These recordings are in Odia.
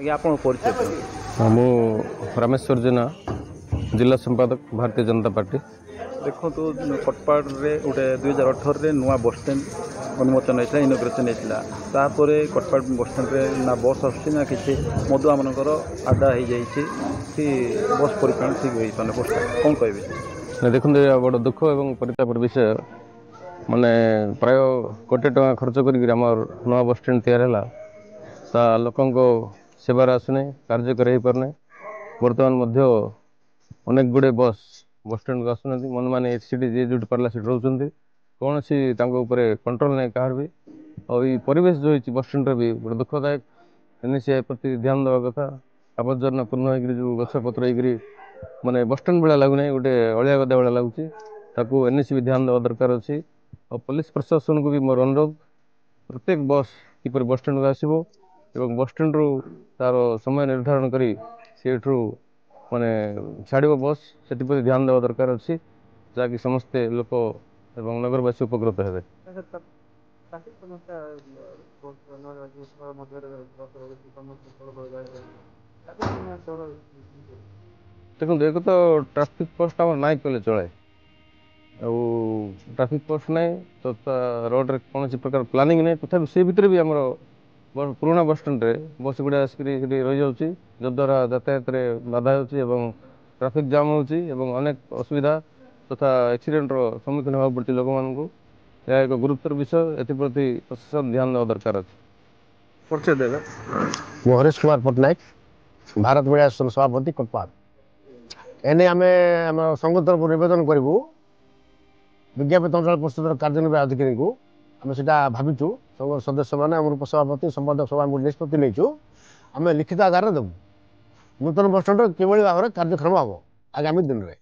ଆଜ୍ଞା ଆପଣଙ୍କ ପରିଚୟ ଦିଅନ୍ତୁ। ମୁଁ ରାମେଶ୍ୱର ଜେନା, ଜିଲ୍ଲା ସମ୍ପାଦକ ଭାରତୀୟ ଜନତା ପାର୍ଟି। ଦେଖନ୍ତୁ କଟପାଡ଼ରେ ଗୋଟେ 2018ରେ ନୂଆ ବସଷ୍ଟାଣ୍ଡ ଅନୁମୋଚନ ହେଇଥିଲା, ଇନୋଗ୍ରେସନ୍ ହେଇଥିଲା। ତାପରେ କଟପାଡ଼ ବସଷ୍ଟାଣ୍ଡରେ ନା ବସ୍ ଆସୁଛି ନା କିଛି ମଦୁଆମାନଙ୍କର ଆଡ୍ଡା ହେଇଯାଇଛି କି ବସ୍ ପରିଚାଳନା ଠିକ୍ ହେଇପାରୁନି। ବସ୍ଟା କ'ଣ କହିବେ? ଦେଖନ୍ତୁ, ଏହା ବଡ଼ ଦୁଃଖ ଏବଂ ପରିତାପର ବିଷୟ। ମାନେ ପ୍ରାୟ କୋଟି ଟଙ୍କା ଖର୍ଚ୍ଚ କରିକି ଆମର ନୂଆ ବସଷ୍ଟାଣ୍ଡ ତିଆରି ହେଲା, ତା ଲୋକଙ୍କ ସେବାରେ ଆସୁନାହିଁ, କାର୍ଯ୍ୟକାରୀ ହେଇପାରୁନାହିଁ। ବର୍ତ୍ତମାନ ମଧ୍ୟ ଅନେକ ଗୁଡ଼ିଏ ବସଷ୍ଟାଣ୍ଡକୁ ଆସୁନାହାନ୍ତି। ମନମାନେ ସେଠି ଯିଏ ଯେଉଁଠି ପାରିଲା ସେଠି ରହୁଛନ୍ତି। କୌଣସି ତାଙ୍କ ଉପରେ କଣ୍ଟ୍ରୋଲ ନାହିଁ କାହାର ବି। ଆଉ ଏଇ ପରିବେଶ ଯେଉଁ ହେଇଛି ବସଷ୍ଟାଣ୍ଡରେ ବି ଗୋଟେ ଦୁଃଖଦାୟକ। ଏନ୍ଏସି ପ୍ରତି ଧ୍ୟାନ ଦେବା କଥା। ଆବର୍ଜନା ପୂର୍ଣ୍ଣ ହେଇକରି ଯେଉଁ ଗଛପତ୍ର ହେଇକରି ମାନେ ବସଷ୍ଟାଣ୍ଡ ଭଳିଆ ଲାଗୁନାହିଁ, ଗୋଟେ ଅଳିଆ ଗଦା ଭଳିଆ ଲାଗୁଛି। ତାକୁ ଏନ୍ଏସି ବି ଧ୍ୟାନ ଦେବା ଦରକାର ଅଛି। ଆଉ ପୋଲିସ ପ୍ରଶାସନକୁ ବି ମୋର ଅନୁରୋଧ, ପ୍ରତ୍ୟେକ ବସ୍ କିପରି ବସଷ୍ଟାଣ୍ଡକୁ ଆସିବ ଏବଂ ବସଷ୍ଟାଣ୍ଡରୁ ତା'ର ସମୟ ନିର୍ଦ୍ଧାରଣ କରି ସେଠୁ ମାନେ ଛାଡ଼ିବ ବସ୍, ସେଥିପ୍ରତି ଧ୍ୟାନ ଦେବା ଦରକାର ଅଛି, ଯାହାକି ସମସ୍ତେ ଲୋକ ଏବଂ ନଗରବାସୀ ଉପକୃତ ହେବେ। ଦେଖନ୍ତୁ, ଏକ ତ ଟ୍ରାଫିକ୍ ପୋଷ୍ଟ ଆମର ନାହିଁ କହିଲେ ଚଳେ। ଆଉ ଟ୍ରାଫିକ୍ ପୋଷ୍ଟ ନାହିଁ ତ ରୋଡ଼ରେ କୌଣସି ପ୍ରକାର ପ୍ଲାନିଂ ନାହିଁ। ତଥାପି ସେ ଭିତରେ ବି ଆମର ପୁରୁଣା ବସଷ୍ଟାଣ୍ଡରେ ବସ୍ ଗୁଡ଼ା ଆସିକରି ସେଠି ରହିଯାଉଛି, ଯଦ୍ୱାରା ଯାତାୟାତରେ ବାଧା ହେଉଛି ଏବଂ ଟ୍ରାଫିକ୍ ଜାମ୍ ହେଉଛି ଏବଂ ଅନେକ ଅସୁବିଧା ତଥା ଆକ୍ସିଡେଣ୍ଟର ସମ୍ମୁଖୀନ ହେବାକୁ ପଡ଼ୁଛି ଲୋକମାନଙ୍କୁ। ଏହା ଏକ ଗୁରୁତର ବିଷୟ, ଏଥିପ୍ରତି ପ୍ରଶାସନ ଧ୍ୟାନ ଦେବା ଦରକାର ଅଛି। ପରିଚୟ ଦେବେ? ମୁଁ ହରେଶ କୁମାର ପଟ୍ଟନାୟକ, ଭାରତ ମହିଳା ଆସନ ସଭାପତି କଟପାଡ଼। ଏନେ ଆମେ ଆମ ସଂଘ ତରଫରୁ ନିବେଦନ କରିବୁ ବିଜ୍ଞାପିତ ଅଞ୍ଚଳ ପରିଷଦର କାର୍ଯ୍ୟନିର୍ବାହୀ ଅଧିକାରୀଙ୍କୁ। ଆମେ ସେଇଟା ଭାବିଛୁ, ସଂଘ ସଦସ୍ୟମାନେ ଆମର ଉପସଭାପତି ସମ୍ପାଦକ ସଭା ନିଷ୍ପତ୍ତି ନେଇଛୁ। ଆମେ ଲିଖିତ ଆକାରରେ ଦେବୁ ନୂତନ ବସଷ୍ଟାଣ୍ଡର କିଭଳି ଭାବରେ କାର୍ଯ୍ୟକ୍ରମ ହେବ ଆଗାମୀ ଦିନରେ।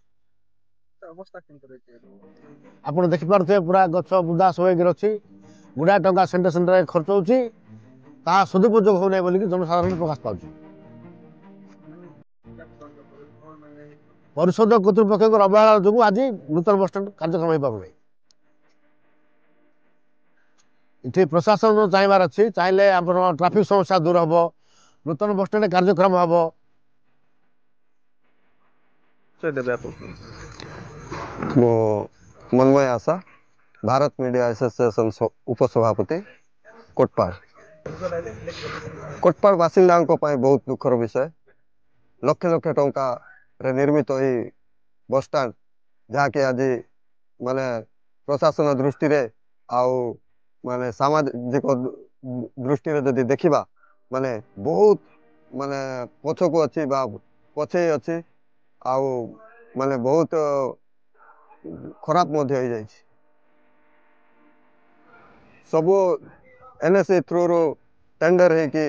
ଆପଣ ଦେଖିପାରୁଥିବେ ପୁରା ଗଛ ବୁଦା ସବୁ ହେଇକି ଅଛି। ଗୁଡ଼ାଏ ଟଙ୍କା ସେଣ୍ଟର ସେଣ୍ଟରରେ ଖର୍ଚ୍ଚ ହେଉଛି, ତାହା ସଦୁପଯୋଗ ହେଉନାହିଁ ବୋଲିକି ଜନସାଧାରଣ ପ୍ରକାଶ ପାଉଛି। ପରିଷଦ କର୍ତ୍ତୃପକ୍ଷଙ୍କର ଅବହେଳା ଯୋଗୁଁ ଆଜି ନୂତନ ବସଷ୍ଟାଣ୍ଡ କାର୍ଯ୍ୟକ୍ରମ ହେଇପାରୁନାହିଁ। ଏଠି ପ୍ରଶାସନ ଚାହିଁବାର ଅଛି, ଚାହିଁଲେ ଆମର ଟ୍ରାଫିକ୍ ସମସ୍ୟା ଦୂର ହେବ, ନୂତନ ବସଷ୍ଟାଣ୍ଡ କାର୍ଯ୍ୟକ୍ରମ ହେବ। ମୁଁ ମନ୍ମୟ ଆଶା, ଭାରତ ମିଡ଼ିଆ ଆସୋସିଏସନ୍ ଉପସଭାପତି କୋଟପାଡ଼। କୋଟପାଡ଼ ବାସିନ୍ଦାଙ୍କ ପାଇଁ ବହୁତ ଦୁଃଖର ବିଷୟ। ଲକ୍ଷ ଲକ୍ଷ ଟଙ୍କାରେ ନିର୍ମିତ ଏହି ବସଷ୍ଟାଣ୍ଡ, ଯାହାକି ଆଜି ମାନେ ପ୍ରଶାସନ ଦୃଷ୍ଟିରେ ଆଉ ମାନେ ସାମାଜିକ ଦୃଷ୍ଟିରେ ଯଦି ଦେଖିବା ମାନେ ବହୁତ ମାନେ ପଛକୁ ଅଛି ବା ପଛେଇ ଅଛି, ଆଉ ମାନେ ବହୁତ ଖରାପ ମଧ୍ୟ ହେଇଯାଇଛି। ସବୁ ଏନ୍ଏସି ଥ୍ରୁରୁ ଟେଣ୍ଡର ହେଇକି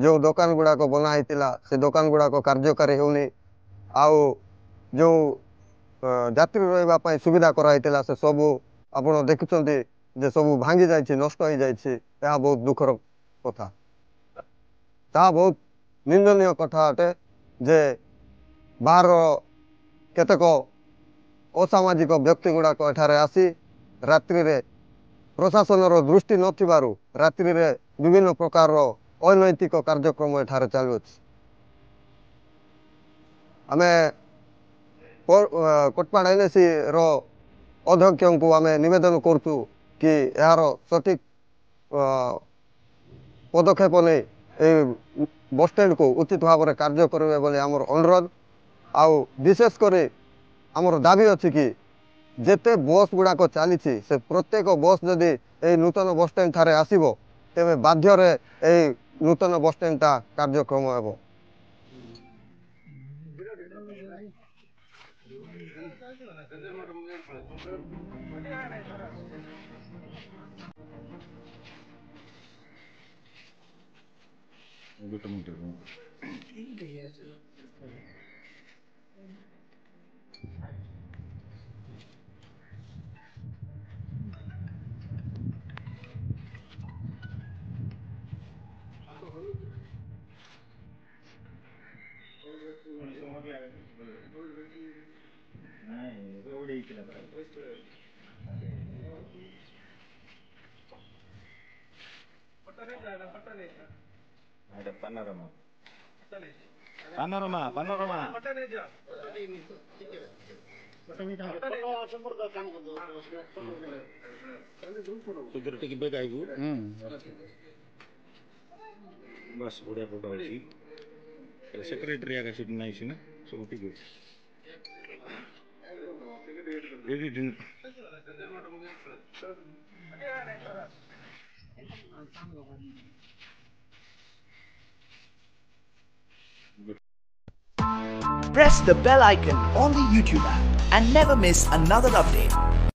ଯେଉଁ ଦୋକାନ ଗୁଡ଼ାକ ବନା ହେଇଥିଲା, ସେ ଦୋକାନ ଗୁଡ଼ାକ କାର୍ଯ୍ୟକାରୀ ହେଉନି। ଆଉ ଯେଉଁ ଯାତ୍ରୀ ରହିବା ପାଇଁ ସୁବିଧା କରାହେଇଥିଲା, ସେ ସବୁ ଆପଣ ଦେଖୁଛନ୍ତି ଯେ ସବୁ ଭାଙ୍ଗି ଯାଇଛି, ନଷ୍ଟ ହେଇଯାଇଛି। ଏହା ବହୁତ ଦୁଃଖର କଥା। ତାହା ବହୁତ ନିନ୍ଦନୀୟ କଥା ଅଟେ ଯେ ବାହାର କେତେକ ଅସାମାଜିକ ବ୍ୟକ୍ତି ଗୁଡ଼ାକ ଏଠାରେ ଆସି ରାତ୍ରିରେ ପ୍ରଶାସନର ଦୃଷ୍ଟି ନଥିବାରୁ ରାତ୍ରିରେ ବିଭିନ୍ନ ପ୍ରକାରର ଅନୈତିକ କାର୍ଯ୍ୟକ୍ରମ ଏଠାରେ ଚାଲୁଅଛି। ଆମେ କୋଟପାଡ଼ ଏନ୍ଏସିର ଅଧ୍ୟକ୍ଷଙ୍କୁ ଆମେ ନିବେଦନ କରୁଛୁ କି ଏହାର ସଠିକ୍ ପଦକ୍ଷେପ ନେଇ ଏହି ବସଷ୍ଟାଣ୍ଡକୁ ଉଚିତ ଭାବରେ କାର୍ଯ୍ୟ କରିବେ ବୋଲି ଆମର ଅନୁରୋଧ। ଆଉ ବିଶେଷ କରି ଆମର ଦାବି ଅଛି କି ଯେତେ ବସ୍ ଗୁଡ଼ାକ ଚାଲିଛି, ସେ ପ୍ରତ୍ୟେକ ବସ୍ ଯଦି ଏହି ନୂତନ ବସଷ୍ଟାଣ୍ଡ ଠାରେ ଆସିବ, ତେବେ ବାଧ୍ୟରେ ଏହି ନୂତନ ବସଷ୍ଟାଣ୍ଡଟା କାର୍ଯ୍ୟକ୍ରମ ହେବ। ପାନୋରମା ଟିକେ ବେଗ ଆଇବୁ ବାସ୍ ବଢ଼ିଆ ଫଟୋ ଅଛି ସେକ୍ରେଟାରୀ ଆକା ସେଠି ନାହିଁ ସିନା ସବୁ ଠିକ୍ ଅଛି Press the bell icon on the YouTube app and never miss another update.